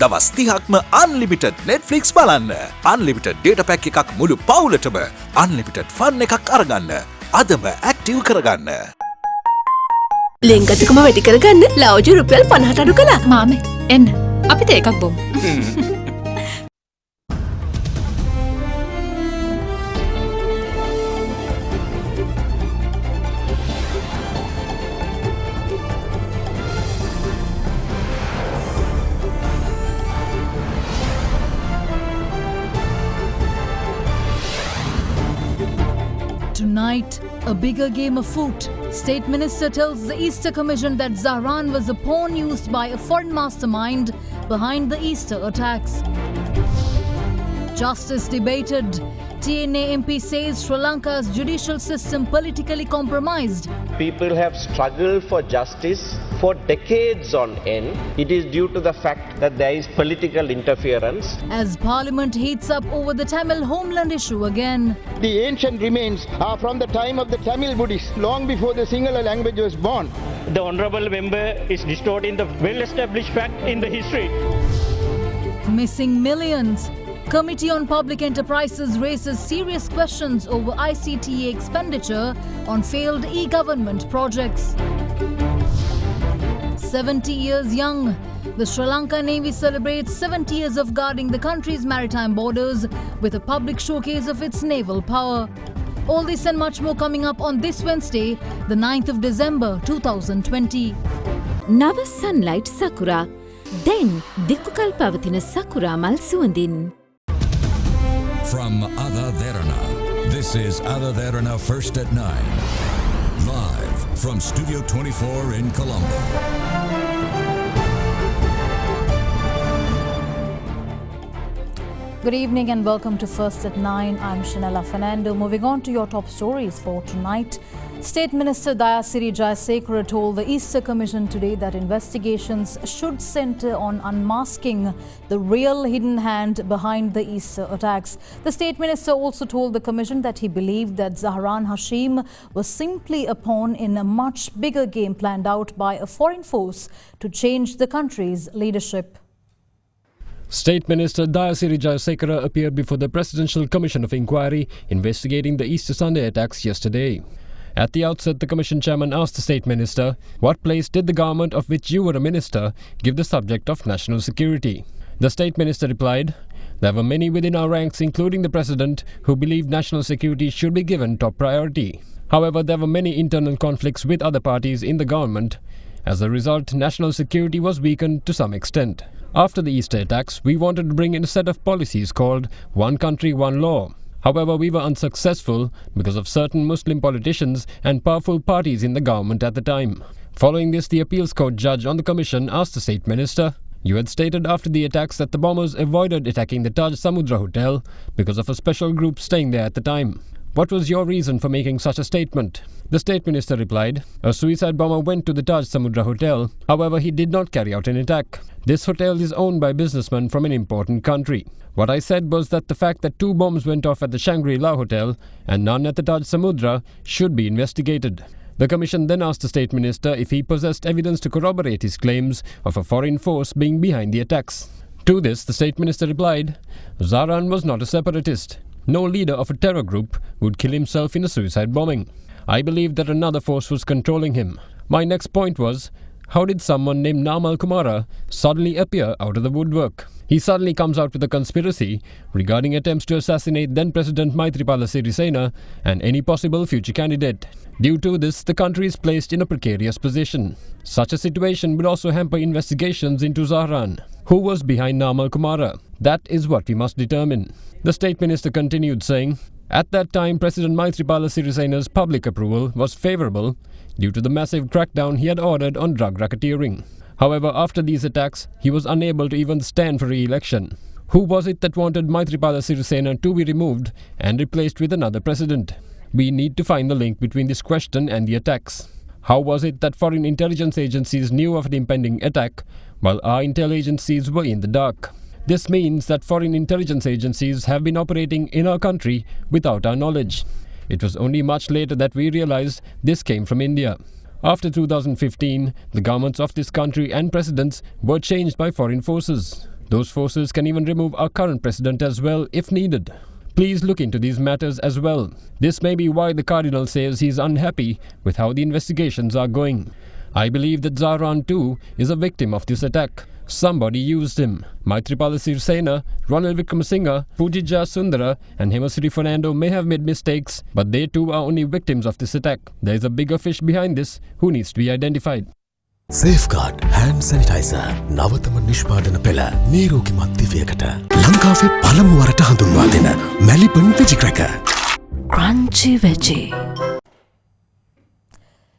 දවස් 30ක්ම unlimited Netflix බලන්න. Unlimited data pack එකක් මුළු පවුලටම unlimited fun එකක් අරගන්න. අදම active කරගන්න. ලෙන්ගතුකම වැඩි කරගන්න ලව්ජු රුපියල් 50ට අඩු කළා. මාමේ එන්න අපිට එකක් බොමු. Tonight, a bigger game afoot. State Minister tells the Easter Commission that Zahran was a pawn used by a foreign mastermind behind the Easter attacks. Justice debated. TNA MP says Sri Lanka's judicial system politically compromised. People have struggled for justice for decades on end. It is due to the fact that there is political interference. As Parliament heats up over the Tamil homeland issue again. The ancient remains are from the time of the Tamil Buddhists, long before the Sinhala language was born. The honourable member is distorting the well-established fact in the history. Missing millions. Committee on Public Enterprises raises serious questions over ICTA expenditure on failed e-government projects. 70 years young, the Sri Lanka Navy celebrates 70 years of guarding the country's maritime borders with a public showcase of its naval power. All this and much more coming up on this Wednesday, the 9th of December 2020. Nava sunlight sakura. Then Dikukal pavathina sakura mal suandin. From AdaDerana, this is AdaDerana First at 9. Live from Studio 24 in Colombo. Good evening and welcome to First at 9. I'm Shanella Fernando. Moving on to your top stories for tonight. State Minister Dayasiri Jayasekara told the Easter Commission today that investigations should centre on unmasking the real hidden hand behind the Easter attacks. The State Minister also told the Commission that he believed that Zahran Hashim was simply a pawn in a much bigger game planned out by a foreign force to change the country's leadership. State Minister Dayasiri Jayasekara appeared before the Presidential Commission of Inquiry investigating the Easter Sunday attacks yesterday. At the outset, the Commission Chairman asked the State Minister, what place did the government of which you were a minister give the subject of national security? The State Minister replied, there were many within our ranks, including the President, who believed national security should be given top priority. However, there were many internal conflicts with other parties in the government. As a result, national security was weakened to some extent. After the Easter attacks, we wanted to bring in a set of policies called One Country, One Law. However, we were unsuccessful because of certain Muslim politicians and powerful parties in the government at the time. Following this, the appeals court judge on the commission asked the State Minister, you had stated after the attacks that the bombers avoided attacking the Taj Samudra Hotel because of a special group staying there at the time. What was your reason for making such a statement? The State Minister replied, a suicide bomber went to the Taj Samudra Hotel. However, he did not carry out an attack. This hotel is owned by businessmen from an important country. What I said was that the fact that 2 bombs went off at the Shangri-La Hotel and none at the Taj Samudra should be investigated. The Commission then asked the State Minister if he possessed evidence to corroborate his claims of a foreign force being behind the attacks. To this, the State Minister replied, Zahran was not a separatist. No leader of a terror group would kill himself in a suicide bombing. I believe that another force was controlling him. My next point was, how did someone named Namal Kumara suddenly appear out of the woodwork? He suddenly comes out with a conspiracy regarding attempts to assassinate then-President Maithripala Sirisena and any possible future candidate. Due to this, the country is placed in a precarious position. Such a situation would also hamper investigations into Zahran. Who was behind Namal Kumara? That is what we must determine. The State Minister continued saying, at that time, President Maithripala Sirisena's public approval was favourable due to the massive crackdown he had ordered on drug racketeering. However, after these attacks, he was unable to even stand for re-election. Who was it that wanted Maithripala Sirisena to be removed and replaced with another president? We need to find the link between this question and the attacks. How was it that foreign intelligence agencies knew of the impending attack while our intel agencies were in the dark? This means that foreign intelligence agencies have been operating in our country without our knowledge. It was only much later that we realized this came from India. After 2015, the governments of this country and presidents were changed by foreign forces. Those forces can even remove our current president as well if needed. Please look into these matters as well. This may be why the Cardinal says he is unhappy with how the investigations are going. I believe that Zaran too is a victim of this attack. Somebody used him. Maithripala Sirisena, Ronald Wickremesinghe, Pujija Sundara and Hemasri Fernando may have made mistakes, but they too are only victims of this attack. There is a bigger fish behind this who needs to be identified. Safeguard hand sanitizer නවතම නිෂ්පාදන පෙළ නිරෝගීමත් දිවයකට ලංකාවේ පළමු වරට හඳුන්වා දෙන Melbourne Veggie Cracker Crunchy veggie.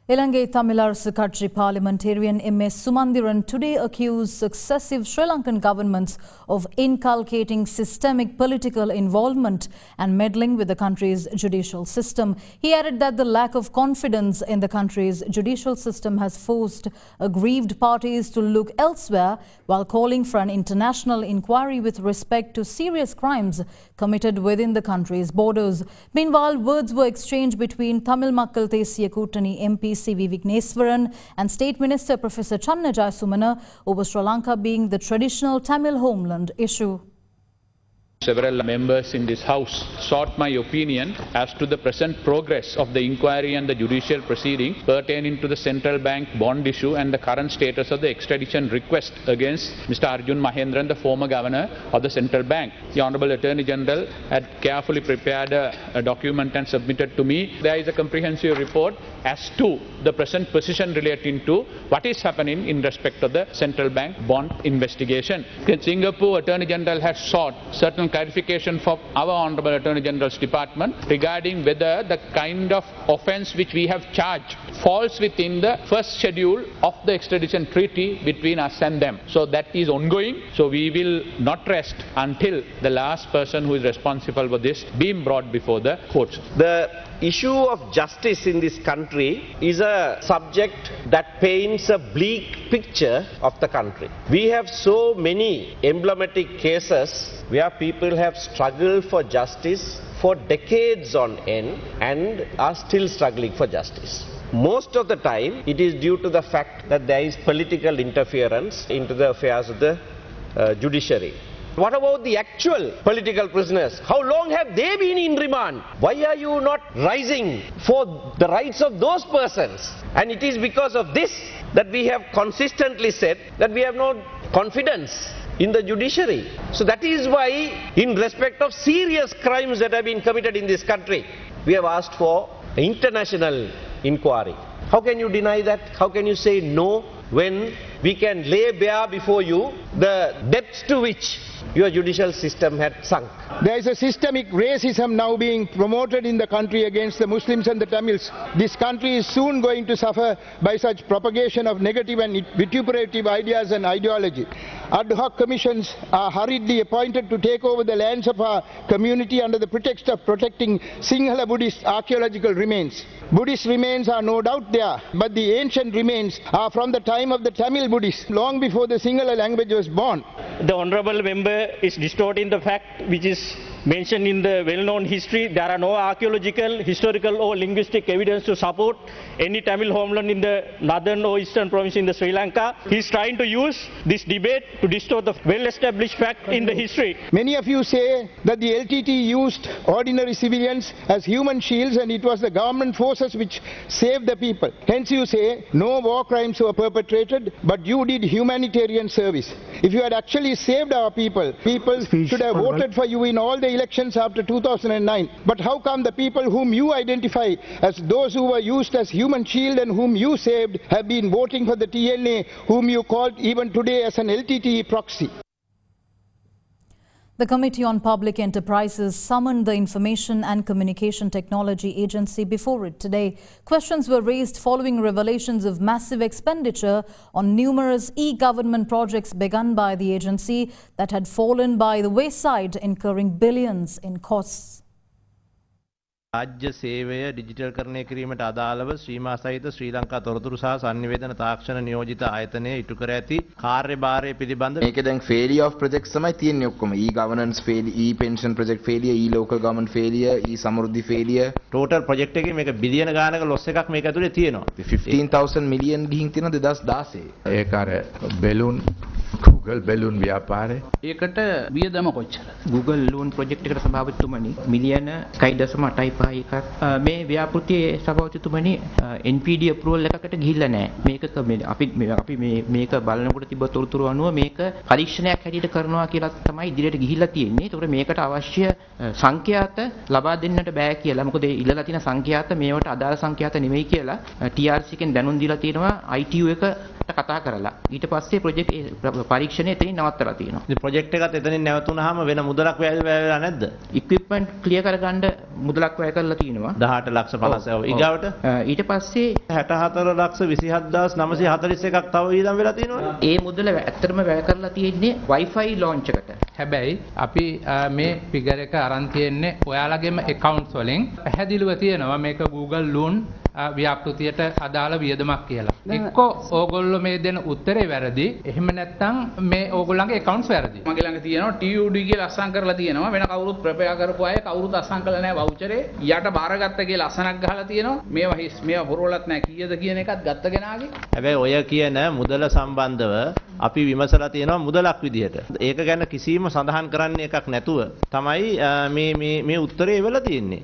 Ilangai Tamil Arasu Katchi parliamentarian M.S. Sumandiran today accused successive Sri Lankan governments of inculcating systemic political involvement and meddling with the country's judicial system. He added that the lack of confidence in the country's judicial system has forced aggrieved parties to look elsewhere, while calling for an international inquiry with respect to serious crimes committed within the country's borders. Meanwhile, words were exchanged between Tamil Makkal Thesiya Kootani MP C.V. Vigneswaran and State Minister Professor Channa Jayasumana over Sri Lanka being the traditional Tamil homeland issue. Several members in this House sought my opinion as to the present progress of the inquiry and the judicial proceeding pertaining to the central bank bond issue and the current status of the extradition request against Mr. Arjun Mahendran, the former governor of the central bank. The Honourable Attorney General had carefully prepared a document and submitted to me. There is a comprehensive report as to the present position relating to what is happening in respect of the central bank bond investigation. The Singapore Attorney General has sought certain clarification from our Honourable Attorney General's Department regarding whether the kind of offence which we have charged falls within the first schedule of the extradition treaty between us and them. So that is ongoing. So we will not rest until the last person who is responsible for this being brought before the courts. The issue of justice in this country is a subject that paints a bleak picture of the country. We have so many emblematic cases where people have struggled for justice for decades on end and are still struggling for justice. Most of the time it is due to the fact that there is political interference into the affairs of the judiciary. What about the actual political prisoners? How long have they been in remand? Why are you not rising for the rights of those persons? And it is because of this that we have consistently said that we have no confidence in the judiciary. So that is why, in respect of serious crimes that have been committed in this country, we have asked for an international inquiry. How can you deny that? How can you say no when we can lay bare before you the depths to which your judicial system had sunk? There is a systemic racism now being promoted in the country against the Muslims and the Tamils. This country is soon going to suffer by such propagation of negative and vituperative ideas and ideology. Ad hoc commissions are hurriedly appointed to take over the lands of our community under the pretext of protecting Sinhala Buddhist archaeological remains. Buddhist remains are no doubt there, but the ancient remains are from the time of the Tamil Buddhists, long before the Sinhala language was born. The honourable member is distorting the fact which is mentioned in the well-known history. There are no archaeological, historical or linguistic evidence to support any Tamil homeland in the northern or eastern province in the Sri Lanka. He is trying to use this debate to distort the well-established fact in the history. Many of you say that the LTT used ordinary civilians as human shields and it was the government forces which saved the people. Hence you say no war crimes were perpetrated, but you did humanitarian service. If you had actually saved our people should have voted for you in all the elections after 2009. But how come the people whom you identify as those who were used as human shield and whom you saved have been voting for the TNA, whom you called even today as an LTTE proxy? The Committee on Public Enterprises summoned the Information and Communication Technology Agency before it today. Questions were raised following revelations of massive expenditure on numerous e-government projects begun by the agency that had fallen by the wayside, incurring billions in costs. රාජ්‍ය සේවය digital කරණය කිරීමට අදාළව ශ්‍රීමා සහිත ශ්‍රී ලංකා තොරතුරු සහ sannivedana තාක්ෂණ නියෝජිත ආයතනයේ ඉටු කර ඇති කාර්යභාරය පිළිබඳ මේකේ දැන් failure of projects තමයි තියෙන්නේ ඔක්කොම e-governance failure, e-pension project failure, e-local government failure, e-samruddhi failure. total project එකේ මේක බිලියන ගානක loss එකක් මේක ඇතුලේ තියෙනවා. 15,000 million ගිහින් තියෙනවා 2016. ඒක අර balloon Google බැලුන් ව්‍යාපාරය ඒකට වියදම කොච්චරද? Google loan project එකට සභාපතිතුමනි මිලියන 1.8 එකක් මේ ව්‍යාපෘතියේ සභාපතිතුමනි NPD approval එකකට ගිහිල්ලා නැහැ. අපි මේක බලනකොට තිබ්බ තොරතුරු අනුව මේක පරීක්ෂණයක් හැටියට කරනවා කියලා තමයි ඉදිරියට ගිහිල්ලා තියෙන්නේ. ඒකට මේකට අවශ්‍ය සංඛ්‍යාත ලබා දෙන්නට බෑ කියලා. මොකද ඉල්ලලා තියෙන සංඛ්‍යාත මේවට අදාළ සංඛ්‍යාත නෙමෙයි කියලා TRC එකෙන් දැනුම් දීලා තියෙනවා ITU එකට කතා කරලා. ඊට පස්සේ ප්‍රොජෙක්ට් පරීක්ෂණය එතනින් නවත්තලා තියෙනවා. ඉතින් ප්‍රොජෙක්ට් එකත් එතනින් නැවතුනහම වෙන මුදලක් වැය වෙලා නැද්ද? ඉක්විප්මන්ට් ක්ලියර් කරගන්න මුදලක් වැය කරලා තියෙනවා. 18,50,000 ඊගාවට ඊට පස්සේ 64,27,941ක් තව ඊළඟ වෙලා තියෙනවනේ. ඒ මුදල ඇත්තටම වැය කරලා තියෙන්නේ Wi-Fi launch එකට. හැබැයි අපි මේ ෆිගර් එක අරන් තියෙන්නේ ඔයාලගේම accounts වලින් පැහැදිලිව තියෙනවා මේක Google loan ව්‍යාපෘතියට අදාළ වියදමක් කියලා. එක්ක ඕගොල්ලෝ මේ දෙන උත්තරේ වැරදි. එහෙම නැත්නම් මේ ඕගොල්ලන්ගේ accounts වැරදි. මගේ ළඟ තියෙනවා TUD කියලා අස්සම් කරලා තියෙනවා. වෙන කවුරුත් ප්‍රපේර් කරපු අය කවුරුත් අස්සම් කරලා නැහැ වවුචරේ. යට බාරගත්ත කියලා අසනක් ගහලා තියෙනවා. මේවා පුරවලත් නැහැ කීයද කියන එකත් ගත්ත කෙනාගේ. හැබැයි ඔය කියන මුදල සම්බන්ධව අපි විමසලා තියෙනවා මුදලක් විදිහට. ඒක ගැන කිසිම සඳහන් කරන්න එකක් නැතුව තමයි මේ උත්තරේ එවලා තියෙන්නේ.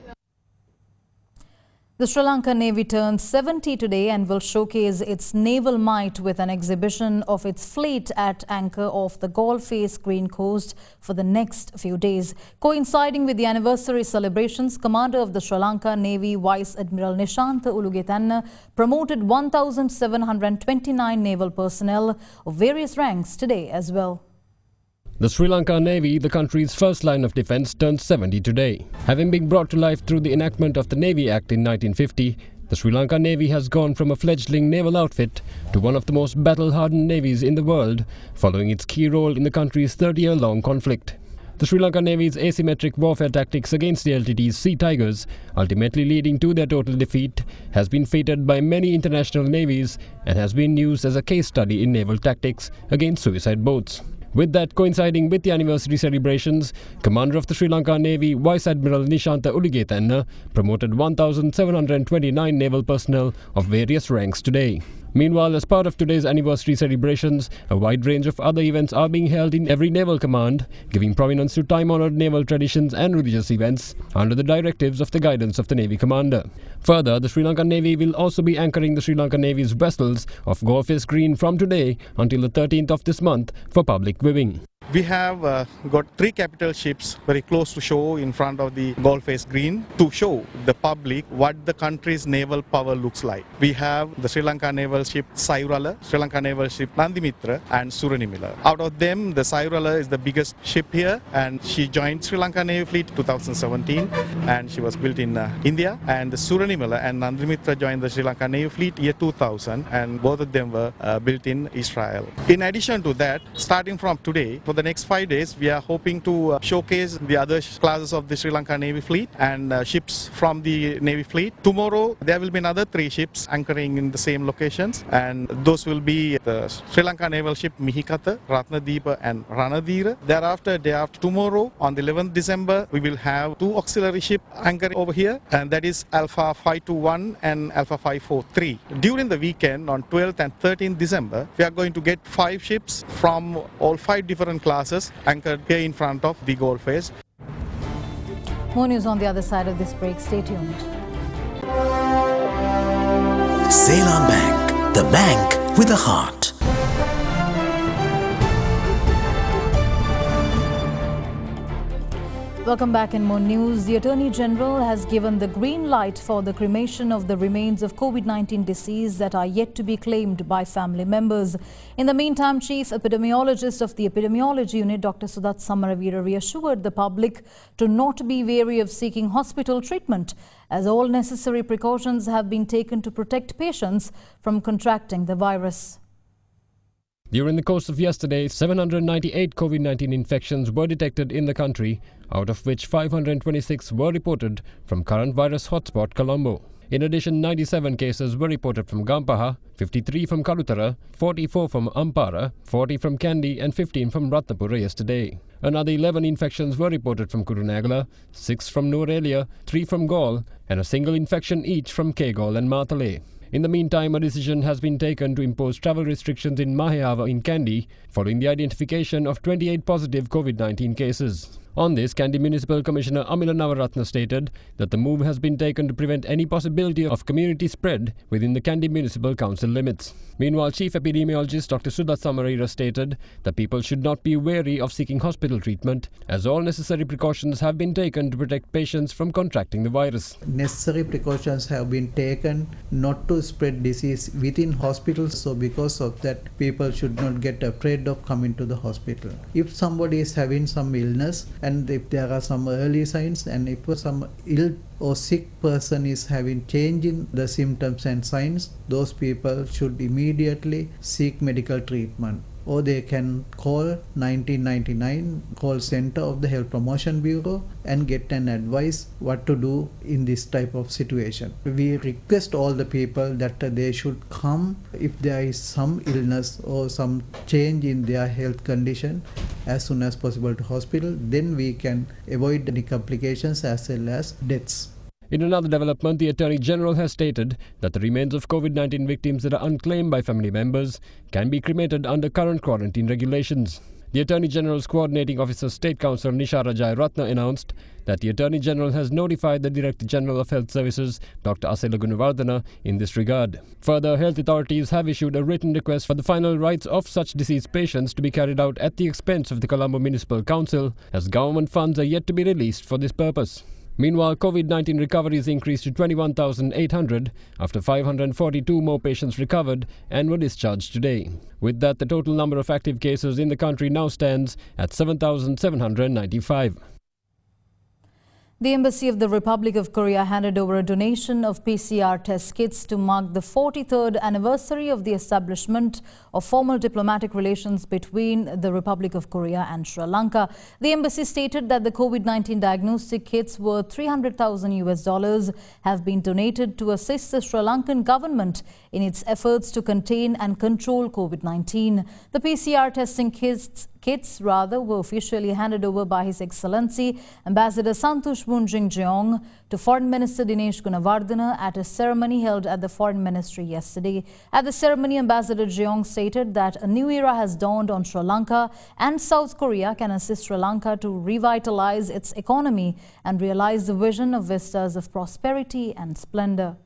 The Sri Lanka Navy turns 70 today and will showcase its naval might with an exhibition of its fleet at anchor off the Galle Face Green Coast for the next few days. Coinciding with the anniversary celebrations, Commander of the Sri Lanka Navy Vice Admiral Nishantha Ulugetanna promoted 1,729 naval personnel of various ranks today as well. The Sri Lanka Navy, the country's first line of defence, turns 70 today. Having been brought to life through the enactment of the Navy Act in 1950, the Sri Lanka Navy has gone from a fledgling naval outfit to one of the most battle-hardened navies in the world, following its key role in the country's 30-year-long conflict. The Sri Lanka Navy's asymmetric warfare tactics against the LTT's Sea Tigers, ultimately leading to their total defeat, has been feted by many international navies and has been used as a case study in naval tactics against suicide boats. With that coinciding with the anniversary celebrations, Commander of the Sri Lanka Navy Vice Admiral Nishantha Ulugetanna promoted 1,729 naval personnel of various ranks today. Meanwhile, as part of today's anniversary celebrations, a wide range of other events are being held in every naval command, giving prominence to time-honoured naval traditions and religious events under the directives of the guidance of the Navy Commander. Further, the Sri Lankan Navy will also be anchoring the Sri Lankan Navy's vessels off Galle Face Green from today until the 13th of this month for public viewing. We have got 3 capital ships very close to shore in front of the Galle Face Green to show the public what the country's naval power looks like. We have the Sri Lanka naval ship Sairala, Sri Lanka naval ship Nandimitra and Suranimila. Out of them, the Sairala is the biggest ship here and she joined Sri Lanka Navy Fleet 2017 and she was built in India, and the Suranimila and Nandimitra joined the Sri Lanka Navy Fleet year 2000 and both of them were built in Israel. In addition to that, starting from today, for the next 5 days, we are hoping to showcase the other classes of the Sri Lanka Navy Fleet and ships from the Navy Fleet. Tomorrow, there will be another 3 ships anchoring in the same locations, and those will be the Sri Lanka naval ship Mihikata, Ratnadeepa and Ranadira. Thereafter, day after tomorrow, on the 11th December, we will have 2 auxiliary ships anchoring over here, and that is Alpha 521 and Alpha 543. During the weekend, on 12th and 13th December, we are going to get 5 ships from all 5 different classes anchored here in front of the Galle Face. More news on the other side of this break. Stay tuned. Ceylon Bank, the bank with a heart. Welcome back in more news. The Attorney General has given the green light for the cremation of the remains of COVID-19 deceased that are yet to be claimed by family members. In the meantime, Chief Epidemiologist of the Epidemiology Unit, Dr. Sudat Samaravira, reassured the public to not be wary of seeking hospital treatment, as all necessary precautions have been taken to protect patients from contracting the virus. During the course of yesterday, 798 COVID-19 infections were detected in the country, out of which 526 were reported from current virus hotspot Colombo. In addition, 97 cases were reported from Gampaha, 53 from Kalutara, 44 from Ampara, 40 from Kandy and 15 from Ratnapura yesterday. Another 11 infections were reported from Kurunagala, 6 from Nuwara Eliya, 3 from Galle and a single infection each from Kegol and Matale. In the meantime, a decision has been taken to impose travel restrictions in Mahayava in Kandy following the identification of 28 positive COVID-19 cases. On this, Kandy Municipal Commissioner Amila Navaratna stated that the move has been taken to prevent any possibility of community spread within the Kandy Municipal Council limits. Meanwhile, Chief Epidemiologist Dr. Sudha Samarira stated that people should not be wary of seeking hospital treatment as all necessary precautions have been taken to protect patients from contracting the virus. Necessary precautions have been taken not to spread disease within hospitals, so because of that people should not get afraid of coming to the hospital. If somebody is having some illness and if there are some early signs and if some ill or sick person is having change in the symptoms and signs, those people should immediately seek medical treatment. Or they can call 1999 call center of the Health Promotion Bureau and get an advice what to do in this type of situation. We request all the people that they should come if there is some illness or some change in their health condition as soon as possible to hospital. Then we can avoid any complications as well as deaths. In another development, the Attorney General has stated that the remains of COVID-19 victims that are unclaimed by family members can be cremated under current quarantine regulations. The Attorney General's Coordinating Officer State Counsel Nishara Jayaratna announced that the Attorney General has notified the Director General of Health Services, Dr. Asela Gunawardena, in this regard. Further, health authorities have issued a written request for the final rites of such deceased patients to be carried out at the expense of the Colombo Municipal Council, as government funds are yet to be released for this purpose. Meanwhile, COVID-19 recoveries increased to 21,800 after 542 more patients recovered and were discharged today. With that, the total number of active cases in the country now stands at 7,795. The Embassy of the Republic of Korea handed over a donation of PCR test kits to mark the 43rd anniversary of the establishment of formal diplomatic relations between the Republic of Korea and Sri Lanka. The embassy stated that the COVID-19 diagnostic kits worth $300,000 have been donated to assist the Sri Lankan government in its efforts to contain and control COVID-19. The PCR testing kits were officially handed over by His Excellency Ambassador Santosh Jeong to Foreign Minister Dinesh Gunawardena at a ceremony held at the Foreign Ministry yesterday. At the ceremony, Ambassador Jeong stated that a new era has dawned on Sri Lanka and South Korea can assist Sri Lanka to revitalize its economy and realize the vision of vistas of prosperity and splendor.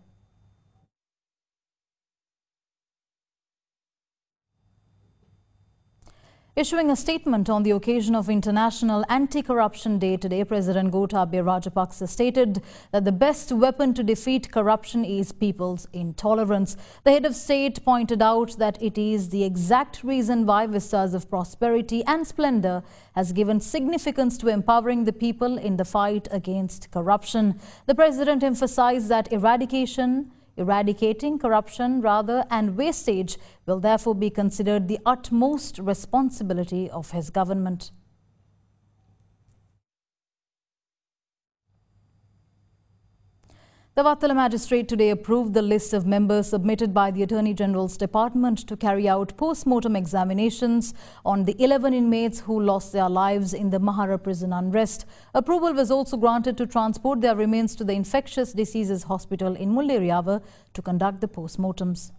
Issuing a statement on the occasion of International Anti-Corruption Day today, President Gotabaya Rajapaksa stated that the best weapon to defeat corruption is people's intolerance. The head of state pointed out that it is the exact reason why Vistas of Prosperity and Splendor has given significance to empowering the people in the fight against corruption. The president emphasized that eradicating corruption and wastage will therefore be considered the utmost responsibility of his government. The Vattala magistrate today approved the list of members submitted by the Attorney General's Department to carry out post-mortem examinations on the 11 inmates who lost their lives in the Mahara prison unrest. Approval was also granted to transport their remains to the Infectious Diseases Hospital in Mullairiyava to conduct the post-mortems.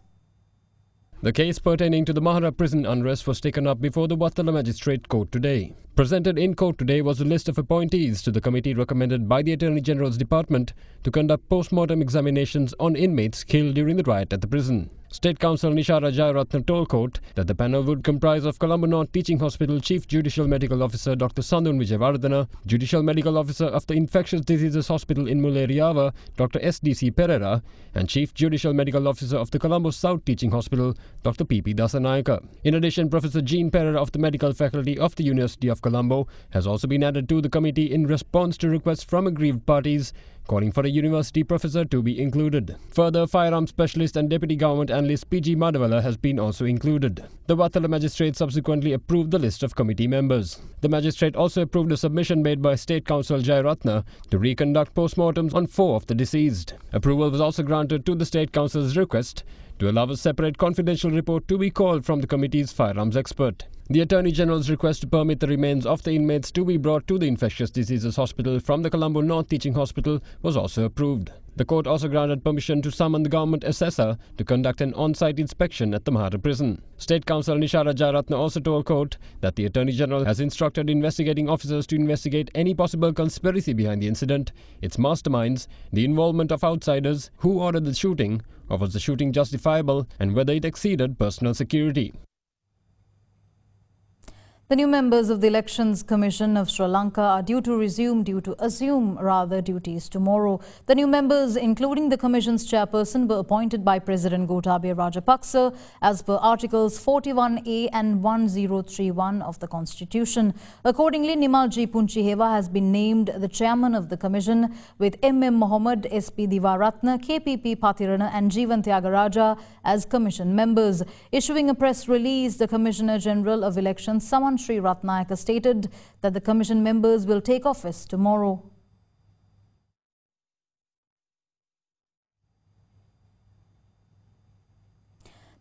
The case pertaining to the Mahara prison unrest was taken up before the Vattala Magistrate Court today. Presented in court today was a list of appointees to the committee recommended by the Attorney General's Department to conduct post-mortem examinations on inmates killed during the riot at the prison. State Counsel Nishara Jayaratna told court that the panel would comprise of Colombo North Teaching Hospital Chief Judicial Medical Officer Dr. Sandun Vijayawardena, Judicial Medical Officer of the Infectious Diseases Hospital in Mullairiyava, Dr. S.D.C. Pereira, and Chief Judicial Medical Officer of the Colombo South Teaching Hospital, Dr. P.P. Dasanayaka. In addition, Professor Jean Pereira of the Medical Faculty of the University of Colombo has also been added to the committee in response to requests from aggrieved parties calling for a university professor to be included. Further, firearms specialist and deputy government analyst P.G. Madhavala has been also included. The Vattala magistrate subsequently approved the list of committee members. The magistrate also approved a submission made by State Counsel Jayaratna to reconduct postmortems on 4 of the deceased. Approval was also granted to the State Council's request to allow a separate confidential report to be called from the committee's firearms expert. The Attorney General's request to permit the remains of the inmates to be brought to the Infectious Diseases Hospital from the Colombo North Teaching Hospital was also approved. The court also granted permission to summon the government assessor to conduct an on-site inspection at the Mahara prison. State Counsel Nishara Jayaratne also told court that the Attorney General has instructed investigating officers to investigate any possible conspiracy behind the incident, its masterminds, the involvement of outsiders, who ordered the shooting, or was the shooting justifiable, and whether it exceeded personal security. The new members of the Elections Commission of Sri Lanka are due to assume duties tomorrow. The new members, including the Commission's chairperson, were appointed by President Gotabaya Rajapaksa as per Articles 41A and 1031 of the Constitution. Accordingly, Nimal G. Punchiheva has been named the chairman of the Commission, with M.M. Mohammed, S.P. Divaratna, K.P.P. Pathirana and Jeevan Tyagaraja as Commission members. Issuing a press release, the Commissioner General of Elections, Saman Sri Ratnayaka, stated that the Commission members will take office tomorrow.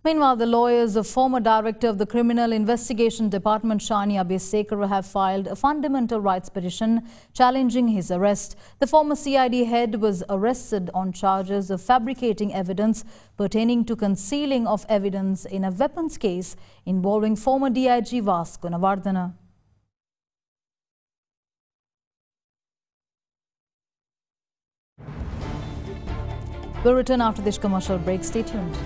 Meanwhile, the lawyers of former director of the Criminal Investigation Department, Shani Abhisekara, have filed a fundamental rights petition challenging his arrest. The former CID head was arrested on charges of fabricating evidence pertaining to concealing of evidence in a weapons case involving former DIG Vasco Navardhana. We'll return after this commercial break. Stay tuned.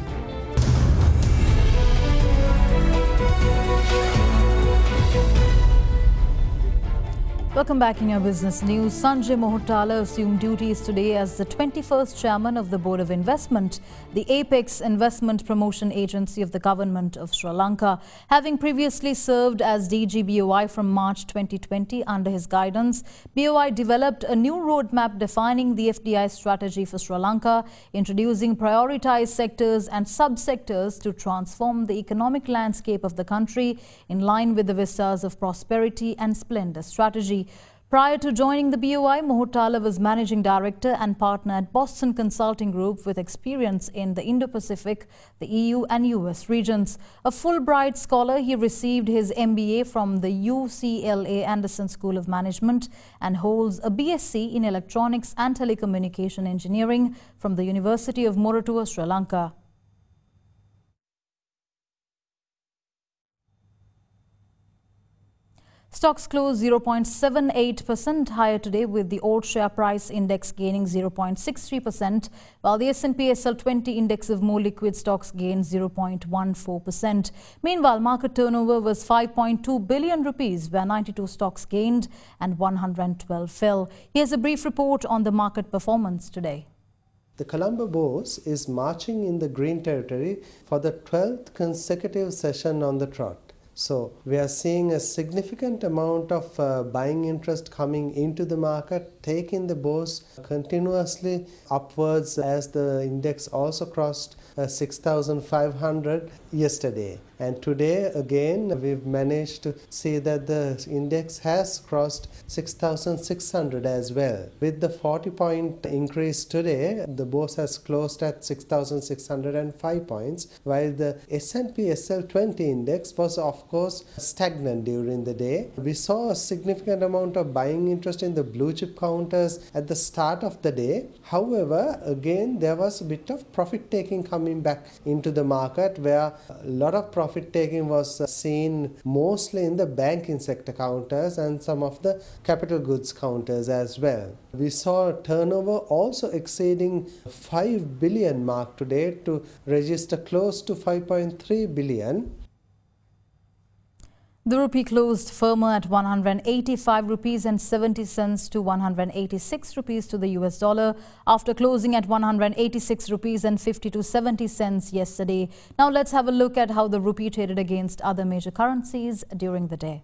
Welcome back in your business news. Sanjay Mohotala assumed duties today as the 21st chairman of the Board of Investment, the apex investment promotion agency of the government of Sri Lanka. Having previously served as DG BOI from March 2020 under his guidance, BOI developed a new roadmap defining the FDI strategy for Sri Lanka, introducing prioritized sectors and subsectors to transform the economic landscape of the country in line with the vistas of prosperity and splendor strategy. Prior to joining the BOI, Mohotala was managing director and partner at Boston Consulting Group with experience in the Indo-Pacific, the EU and US regions. A Fulbright scholar, he received his MBA from the UCLA Anderson School of Management and holds a BSc in Electronics and Telecommunication Engineering from the University of Moratuwa, Sri Lanka. Stocks closed 0.78% higher today, with the all-share price index gaining 0.63%, while the S&P SL20 index of more liquid stocks gained 0.14%. Meanwhile, market turnover was 5.2 billion rupees, where 92 stocks gained and 112 fell. Here's a brief report on the market performance today. The Colombo Bourse is marching in the green territory for the 12th consecutive session on the trot. So we are seeing a significant amount of buying interest coming into the market, taking the Bourse continuously upwards as the index also crossed 6,500 yesterday. And today again we've managed to see that the index has crossed 6,600 as well. With the 40-point increase today, the Bourse has closed at 6,605 points, while the S&P SL20 index was of course stagnant during the day. We saw a significant amount of buying interest in the blue chip counters at the start of the day. However, again there was a bit of profit taking coming back into the market, where a lot of profit taking was seen mostly in the banking sector counters and some of the capital goods counters as well. We saw turnover also exceeding 5 billion mark today to register close to 5.3 billion. The rupee closed firmer at 185 rupees and 70 cents to 186 rupees to the US dollar, after closing at 186 rupees and 50 to 70 cents yesterday. Now let's have a look at how the rupee traded against other major currencies during the day.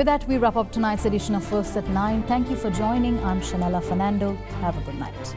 With that, we wrap up tonight's edition of First at 9. Thank you for joining. I'm Shanella Fernando. Have a good night.